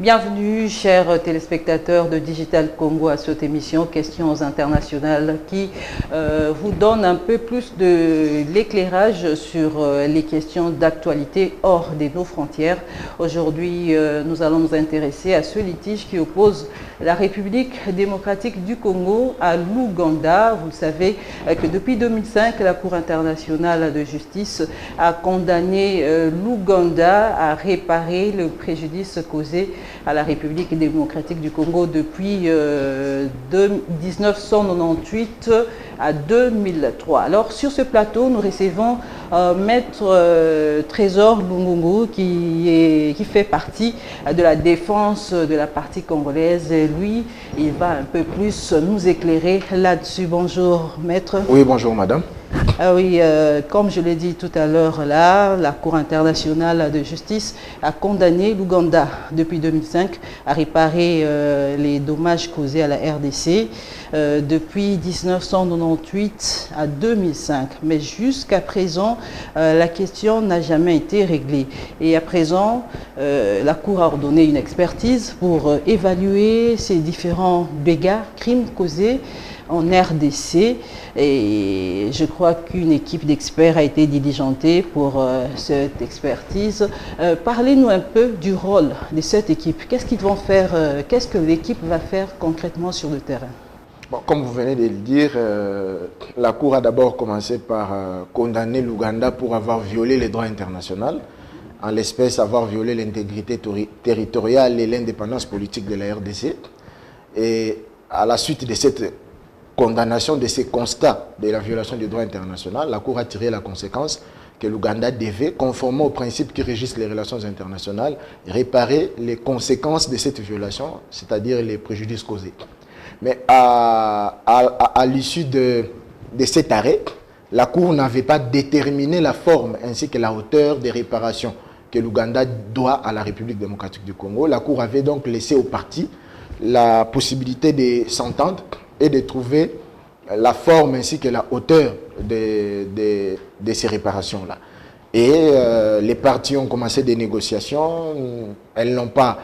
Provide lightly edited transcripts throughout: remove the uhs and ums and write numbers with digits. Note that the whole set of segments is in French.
Bienvenue, chers téléspectateurs de Digital Congo, à cette émission Questions internationales qui vous donne un peu plus de l'éclairage sur les questions d'actualité hors de nos frontières. Aujourd'hui, nous allons nous intéresser à ce litige qui oppose la République démocratique du Congo à l'Ouganda. Vous le savez que depuis 2005, la Cour internationale de justice a condamné l'Ouganda à réparer le préjudice causé à la République démocratique du Congo depuis 1998 à 2003. Alors sur ce plateau, nous recevons Maître Trésor Lungungu qui fait partie de la défense de la partie congolaise. Et lui, il va un peu plus nous éclairer là-dessus. Bonjour Maître. Oui, bonjour Madame. Ah oui, comme je l'ai dit tout à l'heure, là, la Cour internationale de justice a condamné l'Ouganda depuis 2005 à réparer les dommages causés à la RDC depuis 1998 à 2005. Mais jusqu'à présent, la question n'a jamais été réglée. Et à présent, la Cour a ordonné une expertise pour évaluer ces différents dégâts, crimes causés en RDC, et je crois qu'une équipe d'experts a été diligentée pour cette expertise. Parlez-nous un peu du rôle de cette équipe. Qu'est-ce qu'ils vont faire, qu'est-ce que l'équipe va faire concrètement sur le terrain? Bon, comme vous venez de le dire, la Cour a d'abord commencé par condamner l'Ouganda pour avoir violé les droits internationaux, en l'espèce avoir violé l'intégrité territoriale et l'indépendance politique de la RDC. Et à la suite de cette condamnation, de ces constats de la violation du droit international, la Cour a tiré la conséquence que l'Ouganda devait, conformément aux principes qui régissent les relations internationales, réparer les conséquences de cette violation, c'est-à-dire les préjudices causés. Mais à l'issue de cet arrêt, la Cour n'avait pas déterminé la forme ainsi que la hauteur des réparations que l'Ouganda doit à la République démocratique du Congo. La Cour avait donc laissé aux parties la possibilité de s'entendre et de trouver la forme ainsi que la hauteur de ces réparations-là. Et les parties ont commencé des négociations, elles n'ont pas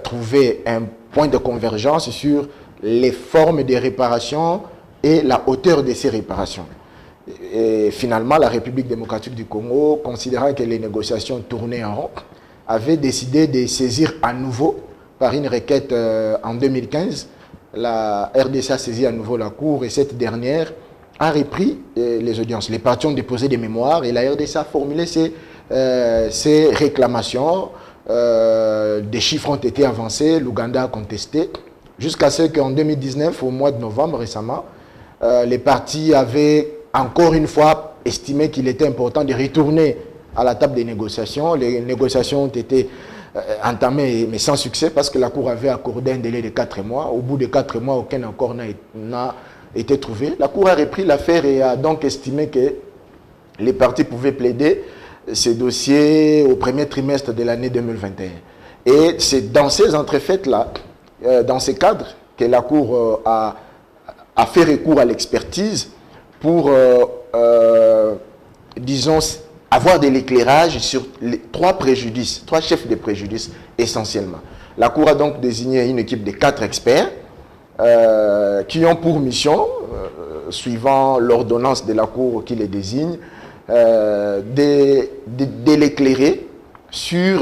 trouvé un point de convergence sur les formes des réparations et la hauteur de ces réparations. Et finalement, la République démocratique du Congo, considérant que les négociations tournaient en rond, avait décidé de saisir à nouveau, par une requête en 2015, la RDC a saisi à nouveau la Cour et cette dernière a repris les audiences. Les parties ont déposé des mémoires et la RDC a formulé ses réclamations. Des chiffres ont été avancés, l'Ouganda a contesté, jusqu'à ce qu'en 2019, au mois de novembre récemment, les parties avaient encore une fois estimé qu'il était important de retourner à la table des négociations. Les négociations ont été entamé, mais sans succès, parce que la Cour avait accordé un délai de 4 mois. Au bout de 4 mois, aucun accord n'a été trouvé. La Cour a repris l'affaire et a donc estimé que les parties pouvaient plaider ces dossiers au premier trimestre de l'année 2021. Et c'est dans ces entrefaites-là, dans ces cadres, que la Cour a fait recours à l'expertise pour, disons, avoir de l'éclairage sur les 3 chefs de préjudice essentiellement. La Cour a donc désigné une équipe de 4 experts qui ont pour mission, suivant l'ordonnance de la Cour qui les désigne, de l'éclairer sur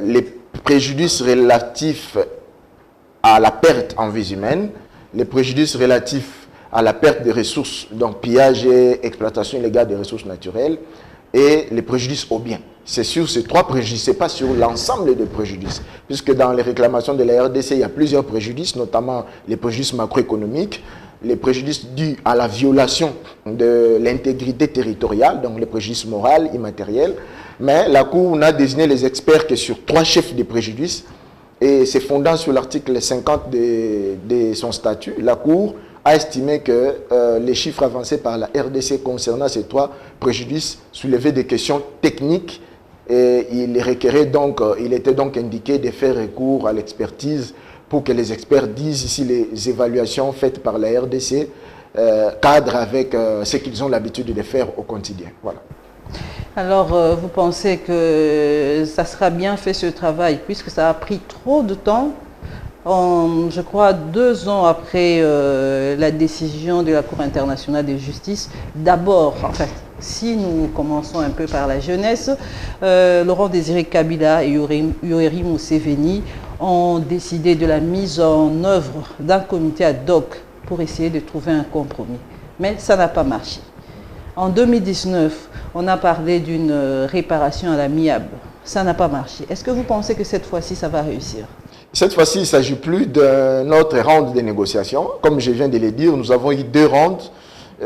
les préjudices relatifs à la perte en vies humaines, les préjudices relatifs à la perte des ressources, donc pillage et exploitation illégale des ressources naturelles, et les préjudices aux biens. C'est sur ces 3 préjudices, ce n'est pas sur l'ensemble des préjudices, puisque dans les réclamations de la RDC, il y a plusieurs préjudices, notamment les préjudices macroéconomiques, les préjudices dus à la violation de l'intégrité territoriale, donc les préjudices moraux, immatériels. Mais la Cour n'a désigné les experts que sur 3 chefs de préjudices, et c'est fondant sur l'article 50 de son statut, la Cour a estimé que les chiffres avancés par la RDC concernant ces 3 préjudices soulevaient des questions techniques et il était donc indiqué de faire recours à l'expertise pour que les experts disent si les évaluations faites par la RDC cadrent avec ce qu'ils ont l'habitude de faire au quotidien. Voilà. Alors, vous pensez que ça sera bien fait ce travail, puisque ça a pris trop de temps, je crois 2 ans après la décision de la Cour internationale de justice. D'abord, en fait, si nous commençons un peu par la jeunesse, Laurent Désiré Kabila et Yoweri Museveni ont décidé de la mise en œuvre d'un comité ad hoc pour essayer de trouver un compromis. Mais ça n'a pas marché. En 2019, on a parlé d'une réparation à l'amiable. Ça n'a pas marché. Est-ce que vous pensez que cette fois-ci, ça va réussir? Cette fois-ci, il ne s'agit plus d'un autre round de négociations. Comme je viens de le dire, nous avons eu 2 rounds.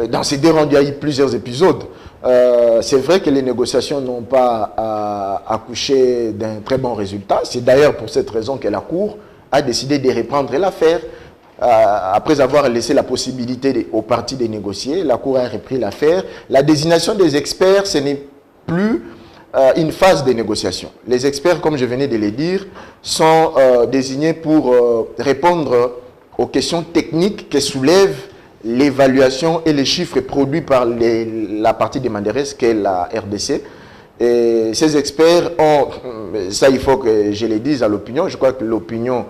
Dans ces 2 rounds, il y a eu plusieurs épisodes. C'est vrai que les négociations n'ont pas accouché d'un très bon résultat. C'est d'ailleurs pour cette raison que la Cour a décidé de reprendre l'affaire. Après avoir laissé la possibilité aux parties de négocier, la Cour a repris l'affaire. La désignation des experts, ce n'est plus une phase de négociation. Les experts, comme je venais de le dire, sont désignés pour répondre aux questions techniques que soulèvent l'évaluation et les chiffres produits par la partie demanderesse qu'est la RDC. Et ces experts ont, ça il faut que je le dise à l'opinion, je crois que l'opinion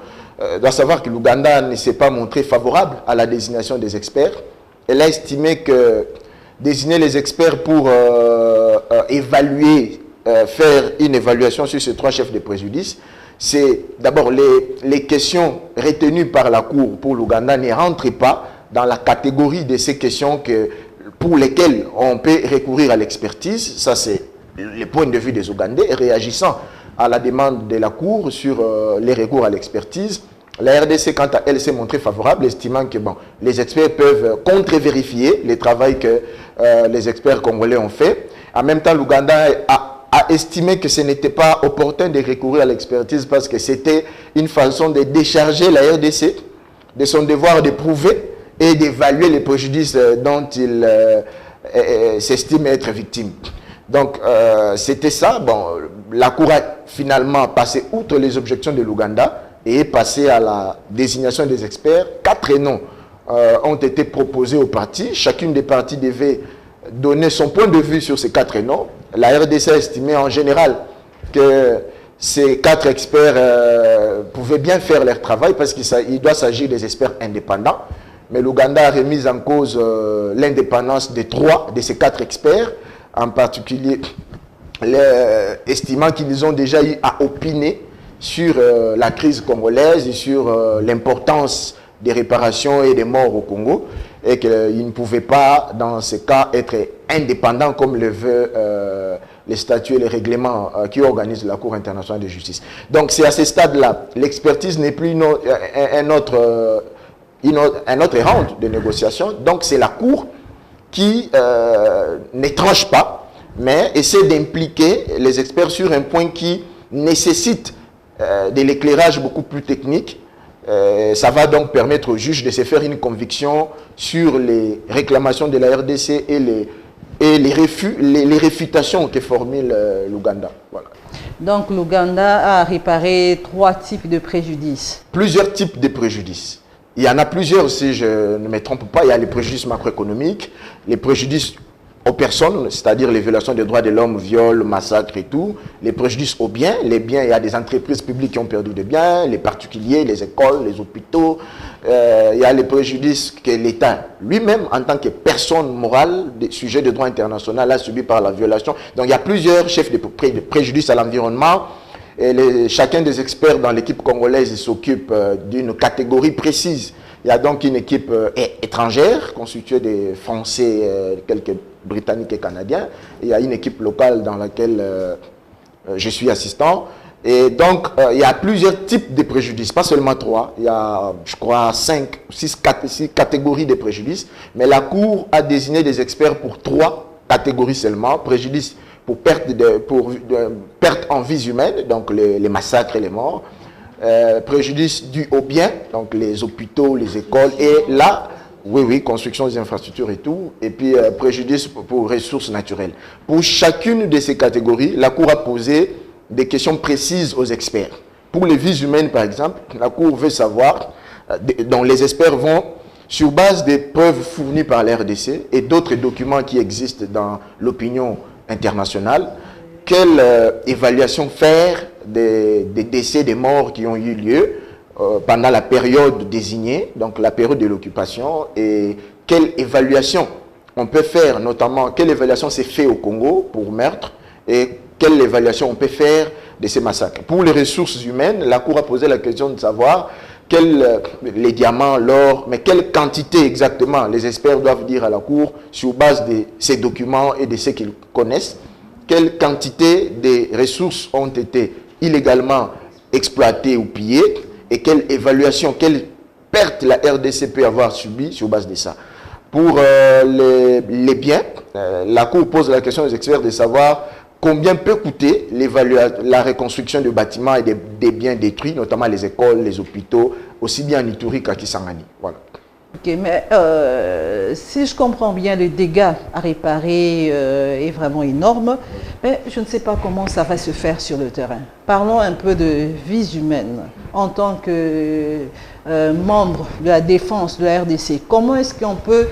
doit savoir que l'Ouganda ne s'est pas montré favorable à la désignation des experts. Elle a estimé que désigner les experts pour évaluer, faire une évaluation sur ces 3 chefs de préjudice, c'est d'abord les questions retenues par la Cour pour l'Ouganda ne rentrent pas dans la catégorie de ces questions pour lesquelles on peut recourir à l'expertise. Ça, c'est le point de vue des Ougandais réagissant à la demande de la Cour sur les recours à l'expertise. La RDC, quant à elle, s'est montrée favorable, estimant que les experts peuvent contre-vérifier le travail que les experts congolais ont fait. En même temps, l'Ouganda a estimé que ce n'était pas opportun de recourir à l'expertise parce que c'était une façon de décharger la RDC de son devoir de prouver et d'évaluer les préjudices dont il s'estime être victime. Donc, c'était ça. Bon, la Cour a finalement passé outre les objections de l'Ouganda et est passée à la désignation des experts. 4 noms ont été proposés aux parties. Chacune des parties devait donner son point de vue sur ces 4 noms. La RDC a estimé en général que ces 4 experts pouvaient bien faire leur travail parce qu'il doit s'agir des experts indépendants. Mais l'Ouganda a remis en cause l'indépendance de 3 de ces 4 experts, en particulier estimant qu'ils ont déjà eu à opiner sur la crise congolaise et sur l'importance des réparations et des morts au Congo, et qu'ils ne pouvaient pas, dans ce cas, être indépendants comme le veut les statuts et les règlements qui organisent la Cour internationale de justice. Donc c'est à ce stade-là, l'expertise n'est plus un autre round de négociation. Donc c'est la Cour qui ne tranche pas, mais essaie d'impliquer les experts sur un point qui nécessite de l'éclairage beaucoup plus technique. Ça va donc permettre au juge de se faire une conviction sur les réclamations de la RDC et les réfutations que formule l'Ouganda. Voilà. Donc l'Ouganda a réparé 3 types de préjudices. Plusieurs types de préjudices. Il y en a plusieurs, si je ne me trompe pas. Il y a les préjudices macroéconomiques, les préjudices aux personnes, c'est-à-dire les violations des droits de l'homme, viols, massacres et tout, les préjudices aux biens. Les biens, il y a des entreprises publiques qui ont perdu des biens, les particuliers, les écoles, les hôpitaux. Il y a les préjudices que l'État lui-même, en tant que personne morale, sujet de droit international, a subi par la violation. Donc il y a plusieurs chefs de préjudices à l'environnement. Et chacun des experts dans l'équipe congolaise s'occupe d'une catégorie précise. Il y a donc une équipe étrangère constituée des Français, quelques Britanniques et Canadiens. Il y a une équipe locale dans laquelle je suis assistant. Et donc, il y a plusieurs types de préjudices, pas seulement 3. Il y a, je crois, 6 catégories de préjudices. Mais la Cour a désigné des experts pour 3 catégories seulement. Préjudice pour perte en vies humaines, donc les massacres et les morts. Préjudice dû aux biens, donc les hôpitaux, les écoles, et là, oui, construction des infrastructures et tout, et puis préjudice pour ressources naturelles. Pour chacune de ces catégories, la Cour a posé des questions précises aux experts. Pour les vies humaines, par exemple, la Cour veut savoir, dont les experts vont, sur base des preuves fournies par la RDC et d'autres documents qui existent dans l'opinion internationale, quelle évaluation faire des décès, des morts qui ont eu lieu pendant la période désignée, donc la période de l'occupation, et quelle évaluation on peut faire, notamment quelle évaluation s'est faite au Congo pour meurtre et quelle évaluation on peut faire de ces massacres. Pour les ressources humaines, la Cour a posé la question de savoir les diamants, l'or, mais quelle quantité exactement les experts doivent dire à la Cour sur base de ces documents et de ce qu'ils connaissent, quelle quantité de ressources ont été illégalement exploitées ou pillées et quelle évaluation, quelle perte la RDC peut avoir subi sur base de ça. Pour les biens, la Cour pose la question aux experts de savoir combien peut coûter la reconstruction de bâtiments et des biens détruits, notamment les écoles, les hôpitaux, aussi bien en Ituri qu'à Kisangani. Voilà. Ok, mais si je comprends bien, le dégât à réparer est vraiment énorme, mais je ne sais pas comment ça va se faire sur le terrain. Parlons un peu de vies humaines. En tant que membre de la défense de la RDC, comment est-ce qu'on peut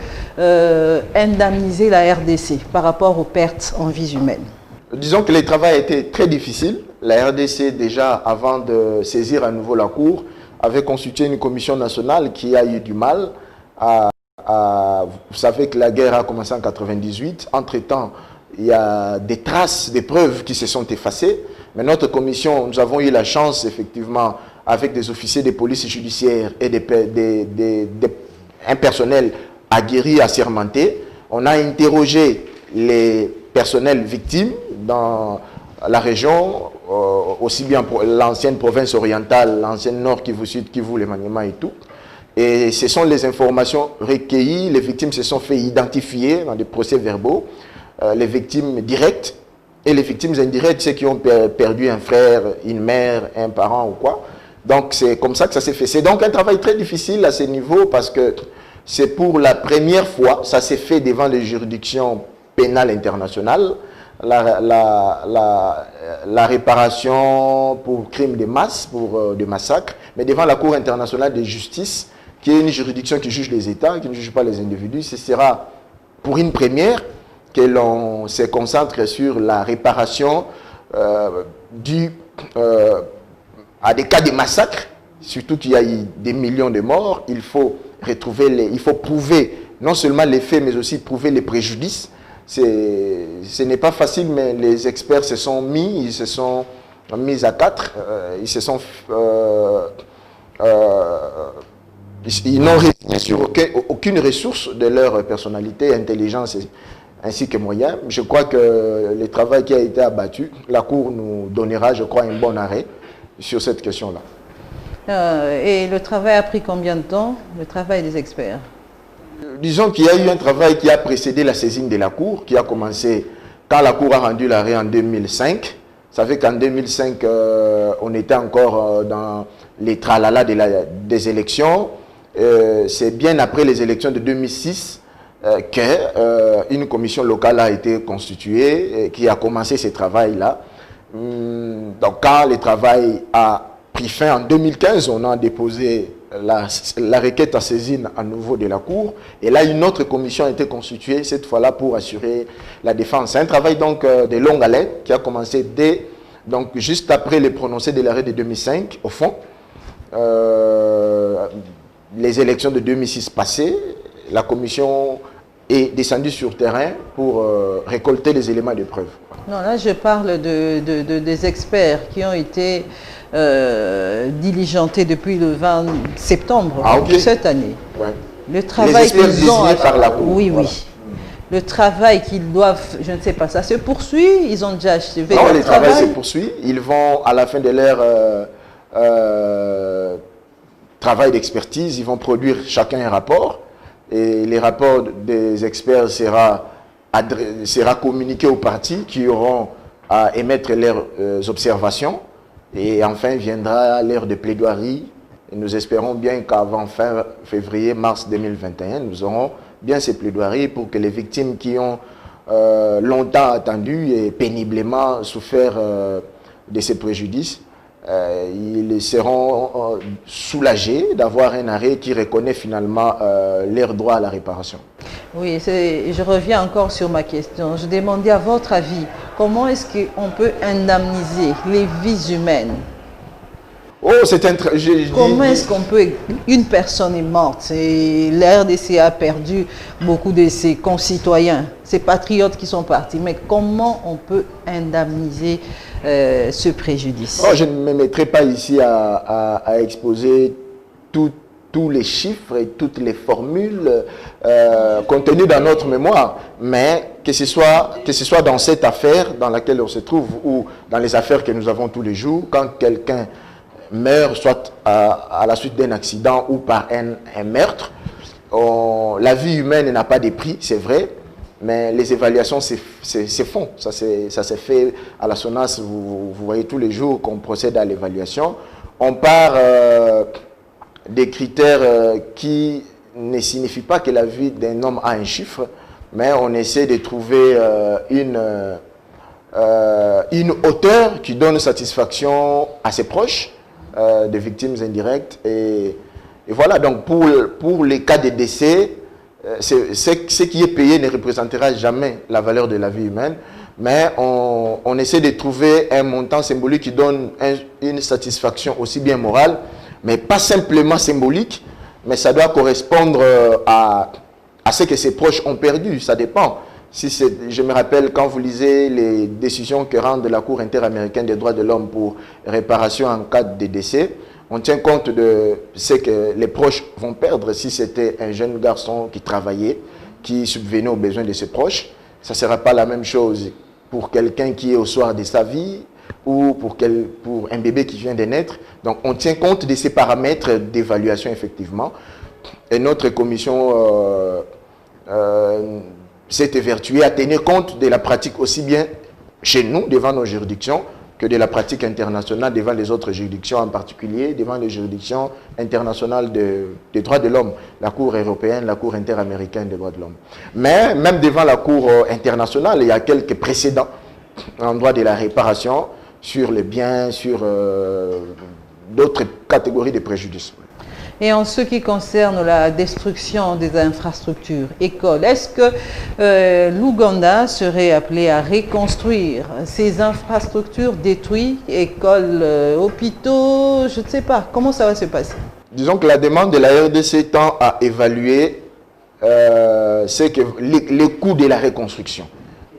indemniser la RDC par rapport aux pertes en vies humaines? Disons que le travail a été très difficile. La RDC, déjà, avant de saisir à nouveau la Cour, avait constitué une commission nationale qui a eu du mal vous savez que la guerre a commencé en 1998. Entre-temps, il y a des traces, des preuves qui se sont effacées. Mais notre commission, nous avons eu la chance, effectivement, avec des officiers de police judiciaire et un personnel aguerri, assermenté. On a interrogé les personnels victimes dans la région, aussi bien pour l'ancienne province orientale, l'ancienne Nord Kivu, Sud Kivu, les Maniema et tout. Et ce sont les informations recueillies. Les victimes se sont fait identifier dans des procès-verbaux. Les victimes directes et les victimes indirectes, ceux qui ont perdu un frère, une mère, un parent ou quoi. Donc c'est comme ça que ça s'est fait. C'est donc un travail très difficile à ce niveau parce que c'est pour la première fois, ça s'est fait devant les juridictions pénales internationales. La réparation pour crimes de masse, pour des massacres, mais devant la Cour internationale de justice, qui est une juridiction qui juge les États, qui ne juge pas les individus. Ce sera pour une première que l'on se concentre sur la réparation à des cas de massacres, surtout qu'il y a eu des millions de morts. Il faut il faut prouver non seulement les faits, mais aussi prouver les préjudices. Ce n'est pas facile, mais les experts se sont mis à quatre. Ils n'ont sur aucune ressource de leur personnalité, intelligence ainsi que moyens. Je crois que le travail qui a été abattu, la Cour nous donnera, je crois, un bon arrêt sur cette question-là. Et le travail a pris combien de temps, le travail des experts? Disons qu'il y a eu un travail qui a précédé la saisine de la Cour, qui a commencé quand la Cour a rendu l'arrêt en 2005. Ça fait qu'en 2005, on était encore dans les tralala des élections. C'est bien après les élections de 2006 qu'une commission locale a été constituée, qui a commencé ce travail-là. Donc quand le travail a pris fin en 2015, on a déposé la requête à saisine à nouveau de la Cour. Et là, une autre commission a été constituée, cette fois-là pour assurer la défense. C'est un travail donc de longue haleine qui a commencé donc juste après le prononcé de l'arrêt de 2005, au fond. Les élections de 2006 passées, la commission est descendue sur terrain pour récolter les éléments de preuve. Non, là je parle des experts qui ont été diligentés depuis le 20 septembre de cette année. Ouais. Le travail qu'ils ont par la Cour. Oui, voilà. Oui. Le travail qu'ils doivent, je ne sais pas, ça se poursuit. Ils ont déjà achevé non, le travail se poursuit. Ils vont à la fin de leur travail d'expertise, ils vont produire chacun un rapport et les rapports des experts sera communiqué aux parties qui auront à émettre leurs observations et enfin viendra l'heure de plaidoirie et nous espérons bien qu'avant fin février, mars 2021, nous aurons bien ces plaidoiries pour que les victimes qui ont longtemps attendu et péniblement souffert de ces préjudices ils seront soulagés d'avoir un arrêt qui reconnaît finalement leur droit à la réparation. Oui, je reviens encore sur ma question. Je demandais à votre avis, comment est-ce qu'on peut indemniser les vies humaines? Oh, c'est un... Comment est-ce qu'on peut... Une personne est morte et la RDC a perdu beaucoup de ses concitoyens, ses patriotes qui sont partis. Mais comment on peut indemniser ce préjudice? Oh, je ne me mettrai pas ici à exposer tous les chiffres et toutes les formules contenues dans notre mémoire. Mais que ce soit dans cette affaire dans laquelle on se trouve ou dans les affaires que nous avons tous les jours, quand quelqu'un meurt, soit à la suite d'un accident ou par un meurtre, la vie humaine n'a pas de prix, c'est vrai, mais les évaluations se font. Ça s'est fait à la SONAS, vous voyez tous les jours qu'on procède à l'évaluation. On part des critères qui ne signifient pas que la vie d'un homme a un chiffre, mais on essaie de trouver une hauteur qui donne satisfaction à ses proches, des victimes indirectes. Et voilà, donc pour les cas de décès, ce qui est payé ne représentera jamais la valeur de la vie humaine, mais on essaie de trouver un montant symbolique qui donne une satisfaction aussi bien morale, mais pas simplement symbolique, mais ça doit correspondre à ce que ses proches ont perdu, ça dépend. Je me rappelle quand vous lisez les décisions que rend la Cour interaméricaine des droits de l'homme pour réparation en cas de décès, on tient compte de ce que les proches vont perdre. Si c'était un jeune garçon qui travaillait, qui subvenait aux besoins de ses proches, ça ne sera pas la même chose pour quelqu'un qui est au soir de sa vie ou pour un bébé qui vient de naître. Donc on tient compte de ces paramètres d'évaluation effectivement. Et notre commission s'est évertuée à tenir compte de la pratique aussi bien chez nous, devant nos juridictions, que de la pratique internationale devant les autres juridictions, en particulier devant les juridictions internationales des droits de l'homme, la Cour européenne, la Cour interaméricaine des droits de l'homme. Mais même devant la Cour internationale, il y a quelques précédents en droit de la réparation sur les biens, sur d'autres catégories de préjudices. Et en ce qui concerne la destruction des infrastructures, écoles, est-ce que l'Ouganda serait appelé à reconstruire ces infrastructures détruites, écoles, hôpitaux, je ne sais pas, comment ça va se passer? Disons que la demande de la RDC tend à évaluer les coûts de la reconstruction.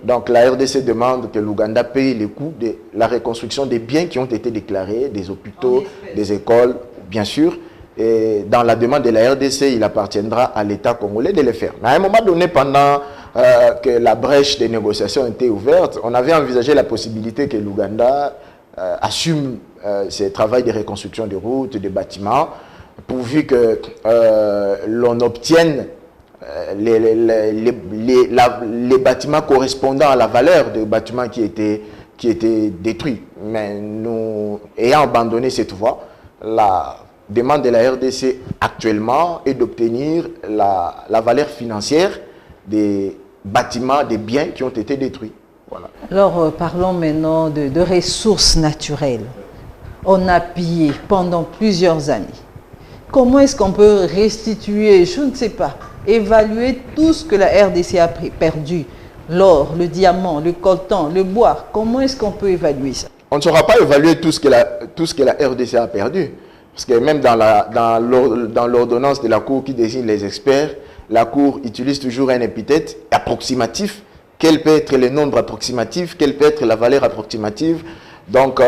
Donc la RDC demande que l'Ouganda paye les coûts de la reconstruction des biens qui ont été déclarés, des hôpitaux, des écoles, bien sûr. Et dans la demande de la RDC, il appartiendra à l'État congolais de le faire. Mais à un moment donné, pendant que la brèche des négociations était ouverte, on avait envisagé la possibilité que l'Ouganda assume ses travaux de reconstruction de routes, de bâtiments, pourvu que l'on obtienne les bâtiments correspondant à la valeur des bâtiments qui étaient détruits. Mais nous, ayant abandonné cette voie, la demande de la RDC actuellement est d'obtenir la valeur financière des bâtiments, des biens qui ont été détruits. Voilà. Alors parlons maintenant de ressources naturelles. On a pillé pendant plusieurs années. Comment est-ce qu'on peut restituer, je ne sais pas, évaluer tout ce que la RDC a perdu? L'or, le diamant, le coltan, le bois. Comment est-ce qu'on peut évaluer ça? On ne saura pas évaluer tout ce que la RDC a perdu. Parce que même dans l'ordonnance de la Cour qui désigne les experts, la Cour utilise toujours un épithète approximatif. Quel peut être le nombre approximatif? Quelle peut être la valeur approximative? Donc,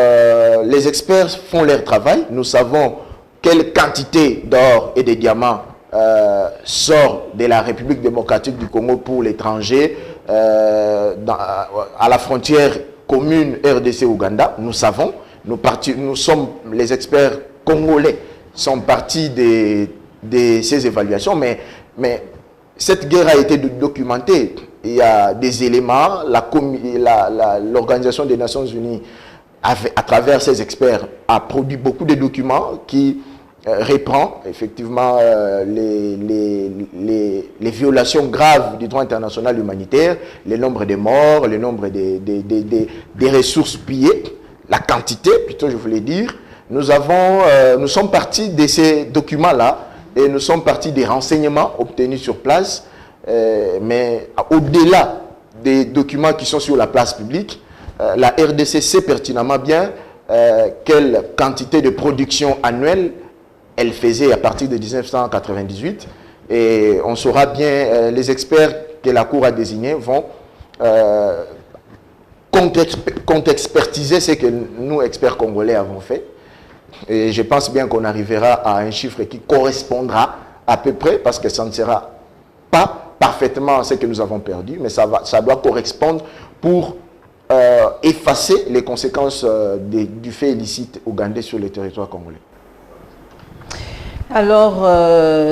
les experts font leur travail. Nous savons quelle quantité d'or et de diamants sort de la République démocratique du Congo pour l'étranger à la frontière commune RDC-Ouganda. Nous savons. Nous sommes les experts congolais sont partis de ces évaluations, mais cette guerre a été documentée. Il y a des éléments, l'Organisation des Nations Unies, à travers ses experts, a produit beaucoup de documents qui reprend effectivement les violations graves du droit international humanitaire, le nombre de morts, le nombre des ressources pillées, la quantité, plutôt je voulais dire, nous sommes partis de ces documents-là et nous sommes partis des renseignements obtenus sur place, mais au-delà des documents qui sont sur la place publique, la RDC sait pertinemment bien quelle quantité de production annuelle elle faisait à partir de 1998, et on saura bien, les experts que la Cour a désignés vont contre-expertiser ce que nous, experts congolais, avons fait. Et je pense bien qu'on arrivera à un chiffre qui correspondra à peu près, parce que ça ne sera pas parfaitement ce que nous avons perdu, mais ça doit correspondre pour effacer les conséquences du fait illicite ougandais sur le territoire congolais. Alors,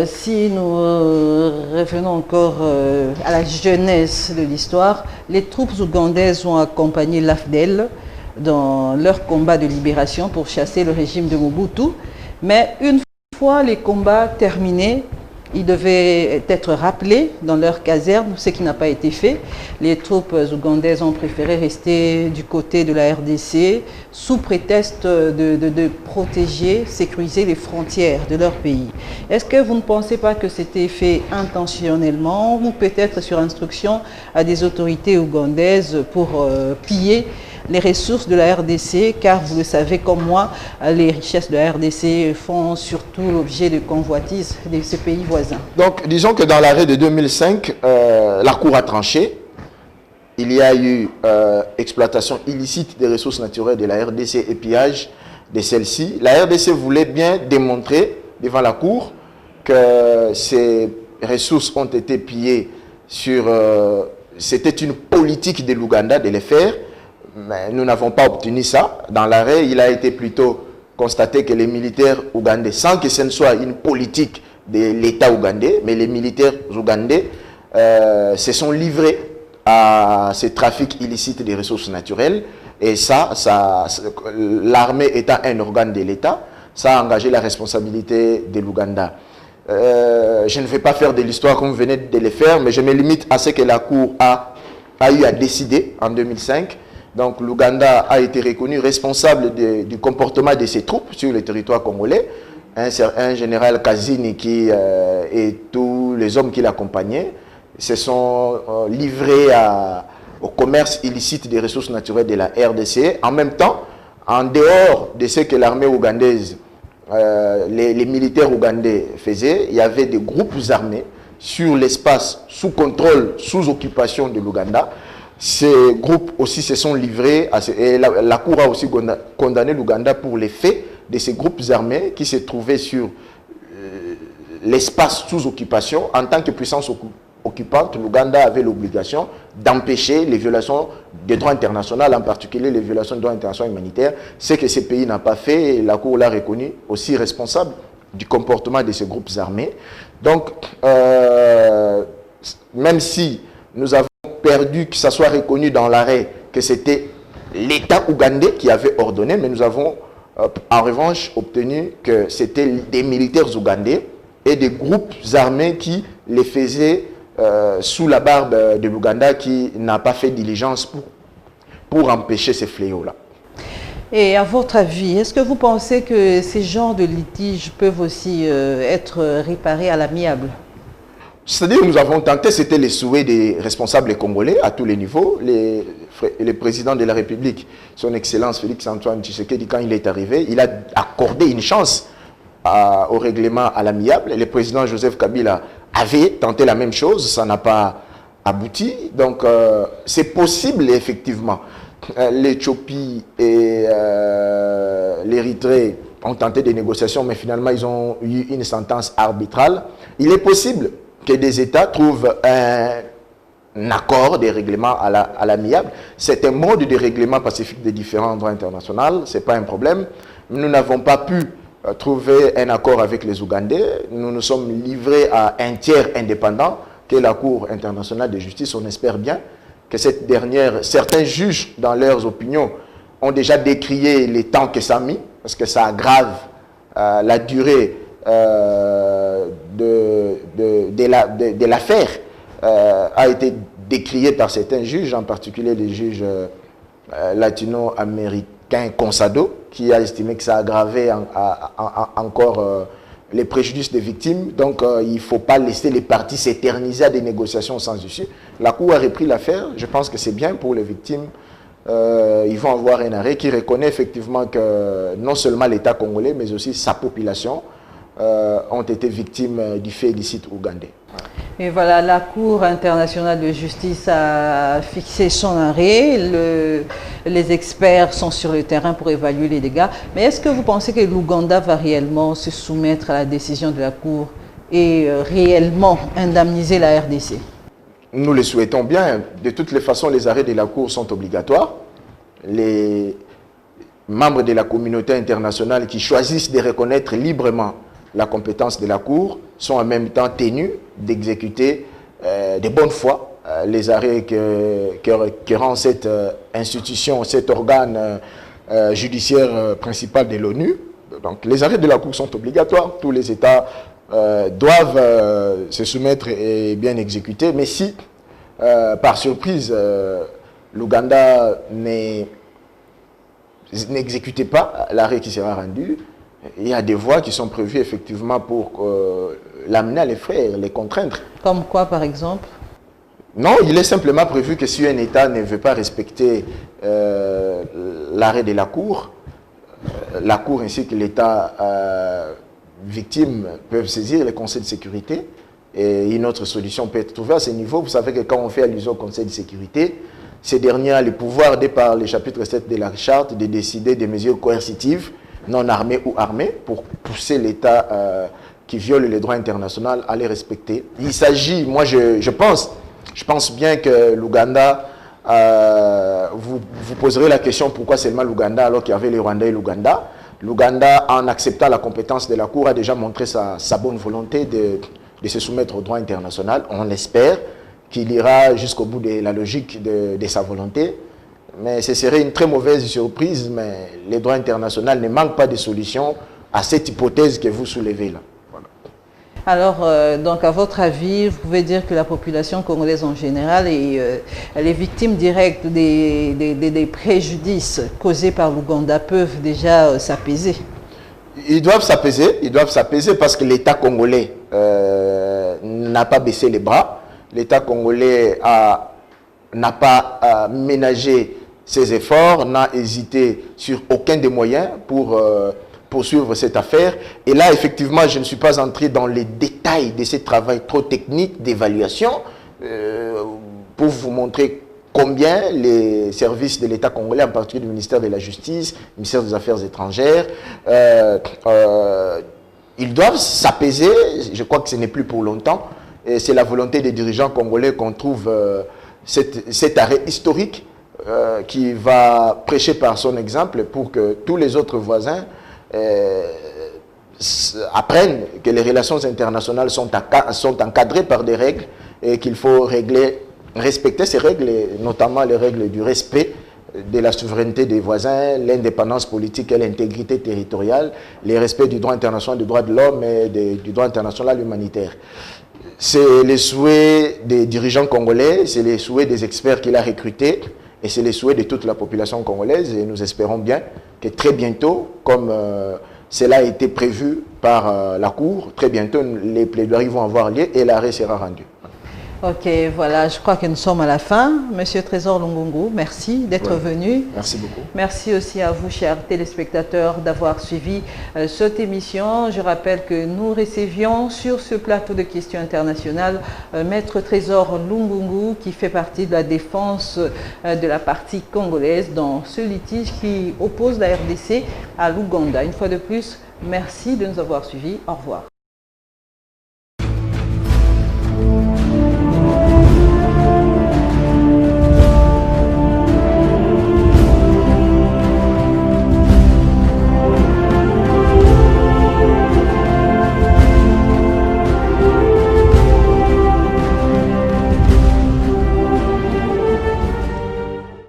si nous revenons encore à la jeunesse de l'histoire, les troupes ougandaises ont accompagné l'AFDEL dans leur combat de libération pour chasser le régime de Mobutu. Mais une fois les combats terminés, ils devaient être rappelés dans leur caserne, ce qui n'a pas été fait. Les troupes ougandaises ont préféré rester du côté de la RDC sous prétexte de protéger, sécuriser les frontières de leur pays. Est-ce que vous ne pensez pas que c'était fait intentionnellement ou peut-être sur instruction à des autorités ougandaises pour piller les ressources de la RDC, car vous le savez comme moi, les richesses de la RDC font surtout l'objet de convoitises de ces pays voisins. Donc, disons que dans l'arrêt de 2005, la Cour a tranché. Il y a eu exploitation illicite des ressources naturelles de la RDC et pillage de celles-ci. La RDC voulait bien démontrer devant la Cour que ces ressources ont été pillées sur... C'était une politique de l'Ouganda de les faire. Mais nous n'avons pas obtenu ça. Dans l'arrêt, il a été plutôt constaté que les militaires ougandais, sans que ce ne soit une politique de l'État ougandais, mais les militaires ougandais se sont livrés à ce trafic illicite des ressources naturelles. Et ça l'armée étant un organe de l'État, ça a engagé la responsabilité de l'Ouganda. Je ne vais pas faire de l'histoire comme vous venez de le faire, mais je me limite à ce que la Cour a eu à décider en 2005. Donc l'Ouganda a été reconnu responsable du comportement de ses troupes sur le territoire congolais. Un général Kazini et tous les hommes qui l'accompagnaient se sont livrés au commerce illicite des ressources naturelles de la RDC. En même temps, en dehors de ce que l'armée ougandaise, les militaires ougandais faisaient, il y avait des groupes armés sur l'espace sous contrôle, sous occupation de l'Ouganda. Ces groupes aussi se sont livrés, et la Cour a aussi condamné l'Ouganda pour les faits de ces groupes armés qui se trouvaient sur l'espace sous occupation. En tant que puissance occupante, l'Ouganda avait l'obligation d'empêcher les violations des droits internationaux, en particulier les violations des droits internationaux humanitaires. Ce que ces pays n'ont pas fait, et la Cour l'a reconnu aussi responsable du comportement de ces groupes armés. Donc, même si nous avons perdu que ça soit reconnu dans l'arrêt que c'était l'État ougandais qui avait ordonné, mais nous avons en revanche obtenu que c'était des militaires ougandais et des groupes armés qui les faisaient sous la barbe de l'Ouganda, qui n'a pas fait diligence pour empêcher ces fléaux-là. Et à votre avis, est-ce que vous pensez que ces genres de litiges peuvent aussi être réparés à l'amiable? C'est-à-dire que nous avons tenté, c'était les souhaits des responsables congolais à tous les niveaux. Le président de la République, son Excellence Félix-Antoine Tshisekedi, quand il est arrivé, il a accordé une chance au règlement à l'amiable. Le président Joseph Kabila avait tenté la même chose, ça n'a pas abouti. Donc c'est possible effectivement. L'Éthiopie et l'Érythrée ont tenté des négociations, mais finalement ils ont eu une sentence arbitrale. Il est possible que des États trouvent un accord de règlement à l'amiable. C'est un mode de règlement pacifique des différents droits internationaux, ce n'est pas un problème. Nous n'avons pas pu trouver un accord avec les Ougandais. Nous nous sommes livrés à un tiers indépendant, qui est la Cour internationale de justice. On espère bien que cette dernière, certains juges, dans leurs opinions, ont déjà décrié les temps que ça a mis, parce que ça aggrave la durée de l'affaire, a été décriée par certains juges, en particulier les juges qu'un consado qui a estimé que ça aggravait encore les préjudices des victimes. Donc, il ne faut pas laisser les parties s'éterniser à des négociations sans issue. La Cour a repris l'affaire. Je pense que c'est bien pour les victimes. Ils vont avoir un arrêt qui reconnaît effectivement que non seulement l'État congolais, mais aussi sa population ont été victimes du fait illicite ougandais. Et voilà, la Cour internationale de justice a fixé son arrêt. Les experts sont sur le terrain pour évaluer les dégâts. Mais est-ce que vous pensez que l'Ouganda va réellement se soumettre à la décision de la Cour et réellement indemniser la RDC? Nous le souhaitons bien. De toutes les façons, les arrêts de la Cour sont obligatoires. Les membres de la communauté internationale qui choisissent de reconnaître librement la compétence de la Cour sont en même temps tenus d'exécuter de bonne foi les arrêts que rend cette institution, cet organe judiciaire principal de l'ONU. Donc les arrêts de la Cour sont obligatoires. Tous les États doivent se soumettre et bien exécuter. Mais si, par surprise, l'Ouganda n'exécutait pas l'arrêt qui sera rendu, il y a des voies qui sont prévues effectivement pour l'amener à les faire, les contraindre. Comme quoi, par exemple? Non, il est simplement prévu que si un État ne veut pas respecter l'arrêt de la Cour ainsi que l'État victime peuvent saisir le Conseil de sécurité et une autre solution peut être trouvée à ce niveau. Vous savez que quand on fait allusion au Conseil de sécurité, ces derniers ont le pouvoir, dès par le chapitre 7 de la Charte, de décider des mesures coercitives non armés ou armés, pour pousser l'État qui viole les droits internationaux à les respecter. Il s'agit, moi je pense bien que l'Ouganda, vous poserez la question pourquoi seulement l'Ouganda alors qu'il y avait le Rwanda et l'Ouganda. L'Ouganda, en acceptant la compétence de la Cour, a déjà montré sa bonne volonté de se soumettre au droit international. On espère qu'il ira jusqu'au bout de la logique de sa volonté. Mais ce serait une très mauvaise surprise, mais les droits internationaux ne manquent pas de solutions à cette hypothèse que vous soulevez là. Voilà. Alors, donc à votre avis, vous pouvez dire que la population congolaise en général et les victimes directes des préjudices causés par l'Ouganda peuvent déjà s'apaiser? Ils doivent s'apaiser parce que l'État congolais n'a pas baissé les bras. L'État congolais n'a pas ménagé ses efforts, n'a hésité sur aucun des moyens pour poursuivre cette affaire. Et là, effectivement, je ne suis pas entré dans les détails de ce travail trop technique d'évaluation pour vous montrer combien les services de l'État congolais, en particulier du ministère de la Justice, du ministère des Affaires étrangères, ils doivent s'apaiser. Je crois que ce n'est plus pour longtemps. C'est la volonté des dirigeants congolais qu'on trouve cet arrêt historique qui va prêcher par son exemple pour que tous les autres voisins apprennent que les relations internationales sont encadrées par des règles et qu'il faut respecter ces règles, et notamment les règles du respect de la souveraineté des voisins, l'indépendance politique et l'intégrité territoriale, le respect du droit international, du droit de l'homme et du droit international humanitaire. C'est les souhaits des dirigeants congolais, c'est les souhaits des experts qu'il a recrutés et c'est les souhaits de toute la population congolaise. Et nous espérons bien que très bientôt, comme cela a été prévu par la Cour, très bientôt les plaidoiries vont avoir lieu et l'arrêt sera rendu. Ok, voilà, je crois que nous sommes à la fin. Monsieur Trésor Lungungu, merci d'être venu. Merci beaucoup. Merci aussi à vous, chers téléspectateurs, d'avoir suivi cette émission. Je rappelle que nous recevions sur ce plateau de questions internationales Maître Trésor Lungungu, qui fait partie de la défense de la partie congolaise dans ce litige qui oppose la RDC à l'Ouganda. Une fois de plus, merci de nous avoir suivis. Au revoir.